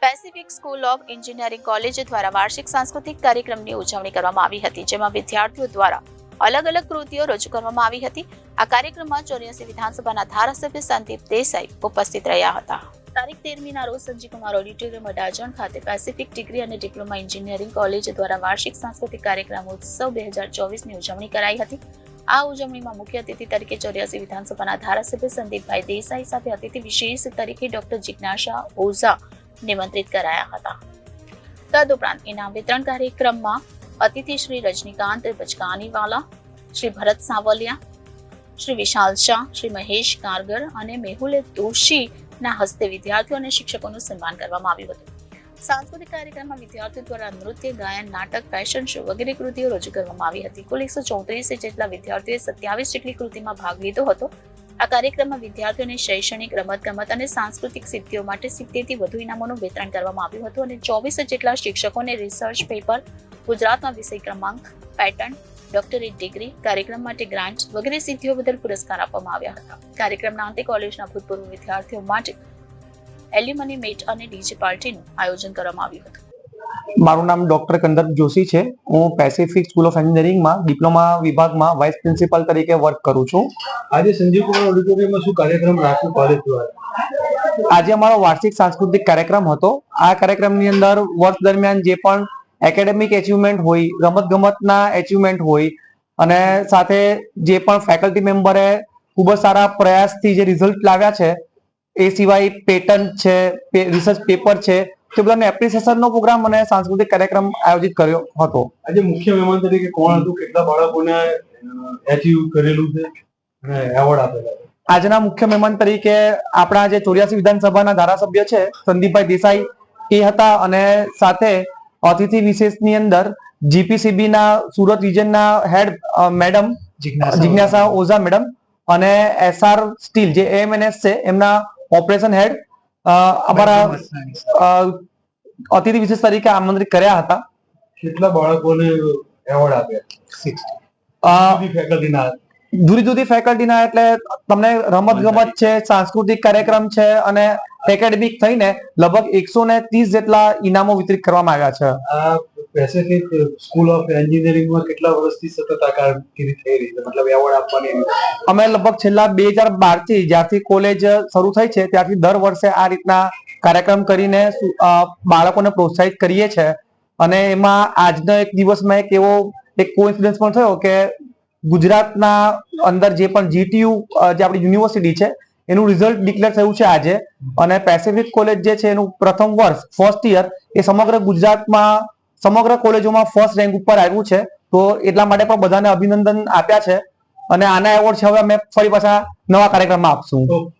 Pacific school of engineering college દ્વારા વાર્ષિક સાંસ્કૃતિક કાર્યક્રમની ઉજવણી કરવામાં આવી હતી, જેમાં વિદ્યાર્થીઓ દ્વારા અલગ અલગ કૃતિઓ રજૂ કરવામાં આવી હતી. આ કાર્યક્રમમાં 84 વિધાનસભાના ધારાસભ્ય સંદીપ દેસાઈ ઉપસ્થિત રહ્યા હતા. તારીખ 13મીના રોજ સંજીવકુમાર ઓડિટોરિયમ અડાજણ ખાતે પેસિફિક ડિગ્રી અને ડિપ્લોમા એન્જિનિયરિંગ કોલેજ દ્વારા વાર્ષિક સાંસ્કૃતિક કાર્યક્રમ ઉત્સવ 2024ની ઉજવણી કરાઈ હતી. આ ઉજવણીમાં મુખ્ય અતિથિ તરીકે 84 વિધાનસભાના ધારાસભ્ય સંદીપભાઈ દેસાઈ સાથે અતિથિ વિશેષ તરીકે ડોક્ટર જિજ્ઞાસા ઓઝા નિમંત્રિત કરાયા હતા. તદુપરાંત ઇનામ વિતરણ કાર્યક્રમમાં અતિથિ શ્રી રજનીકાંત બચકાનીવાલા, શ્રી ભરત સાવલિયા, શ્રી વિશાલ શાહ, શ્રી મહેશ કારગર અને મેહુલ દોશીના હસ્તે વિદ્યાર્થીઓ અને શિક્ષકોનું સન્માન કરવામાં આવ્યું હતું. સાંસ્કૃતિક કાર્યક્રમમાં વિદ્યાર્થીઓ દ્વારા નૃત્ય, ગાયન, નાટક, ફેશન શો વગેરે કૃતિઓ રજૂ કરવામાં આવી હતી. કુલ 134 જેટલા વિદ્યાર્થીઓએ 27 જેટલી કૃતિમાં ભાગ લીધો હતો. આ કાર્યક્રમમાં વિદ્યાર્થીઓને શૈક્ષણિક, રમતગમત અને સાંસ્કૃતિક સિદ્ધિઓ માટે 70થી વધુ ઇનામોનું વિતરણ કરવામાં આવ્યું હતું અને 24 જેટલા શિક્ષકોને રિસર્ચ પેપર, ગુજરાતમાં વિષય ક્રમાંક, પેટન્ટ, ડોક્ટરેટ ડિગ્રી, કાર્યક્રમ માટે ગ્રાન્ટ વગેરે સિદ્ધિઓ બદલ પુરસ્કાર આપવામાં આવ્યા હતા. કાર્યક્રમના અંતે કોલેજના ભૂતપૂર્વ વિદ્યાર્થીઓ માટે એલ્યુમની મીટ અને ડીજે પાર્ટીનું આયોજન કરવામાં આવ્યું હતું. મારું નામ ડોક્ટર કંદર્પ જોશી છે. હું પેસિફિક સ્કૂલ ઓફ એન્જિનિયરિંગમાં ડિપ્લોમા વિભાગમાં વાઇસ પ્રિન્સિપાલ તરીકે વર્ક કરું છું. આજે સંજીવકુમાર ઓડિટોરિયમમાં શું કાર્યક્રમ રાખ્યો કોલેજ દ્વારા? આજે અમારો વાર્ષિક સાંસ્કૃતિક કાર્યક્રમ હતો. આ કાર્યક્રમની અંદર વર્ષ દરમિયાન જે પણ એકેડેમિક એચિવમેન્ટ હોય, રમતગમતના એચિવમેન્ટ હોય અને સાથે જે પણ ફેકલ્ટી મેમ્બરે ખૂબ જ સારા પ્રયાસથી જે રિઝલ્ટ લાવ્યા છે, એ સિવાય પેટન્ટ છે, રિસર્ચ પેપર છે, તે બધાને એપ્રિસિએશનનો પ્રોગ્રામ અને સાંસ્કૃતિક કાર્યક્રમ આયોજિત કર્યો હતો. આજે મુખ્ય મહેમાન તરીકે કોણ હતું? કેટલા બાળકોને એચીવ કરેલું છે અને એવોર્ડ આપેલા છે? આજના મુખ્ય મહેમાન તરીકે આપણા જે 84 વિધાનસભાના ધારાસભ્ય છે સંદીપભાઈ દેસાઈ એ હતા અને સાથે અતિથિ વિશેષની અંદર જીપીસીબી ના સુરત રિજનના હેડ મેડમ જિજ્ઞાસા ઓઝા મેડમ અને એસઆર સ્ટીલ જે એએમએનએસ છે એમના ઓપરેશન હેડ અમારા અતિથિ વિશેષ તરીકે આમંત્રિત કર્યા હતા. કેટલા બાળકોને એવોર્ડ આપ્યા? 60 ફેકલ્ટીના. જુદી જુદી ફેકલ્ટીના એટલે તમને રમતગમત છે, સાંસ્કૃતિક કાર્યક્રમ છે અને એકેડેમિક થઈને લગભગ 130 જેટલા ઇનામો વિતરિત કરવામાં આવ્યા છે. આ પેસિફિક સ્કૂલ ઓફ એન્જિનિયરિંગમાં કેટલા વર્ષથી સતત આ કામગીરી થઈ રહી છે, મતલબ એવોર્ડ આપવાની? અમે લગભગ છેલ્લા 2012 થી જ્યારથી કોલેજ શરૂ થઈ છે ત્યારથી દર વર્ષે આ રીતના કાર્યક્રમ કરીને બાળકોને પ્રોત્સાહિત કરીએ છીએ અને એમાં આજનો એક દિવસમાં એક એવો એક કોઇન્સિડન્સ પણ થયો કે ગુજરાતના અંદર જે પણ જીટીયુ જે આપણી યુનિવર્સિટી છે એનું રિઝલ્ટ ડિક્લેર થયું છે આજે અને પેસિફિક કોલેજ જે છે એનું પ્રથમ વર્ષ ફર્સ્ટ યર એ સમગ્ર ગુજરાતમાં સમગ્ર કોલેજોમાં ફર્સ્ટ રેન્ક ઉપર આવ્યું છે. તો એટલા માટે પણ બધાને અભિનંદન આપ્યા છે અને આના એવોર્ડ છે હવે અમે ફરી પાછા નવા કાર્યક્રમમાં આપશું.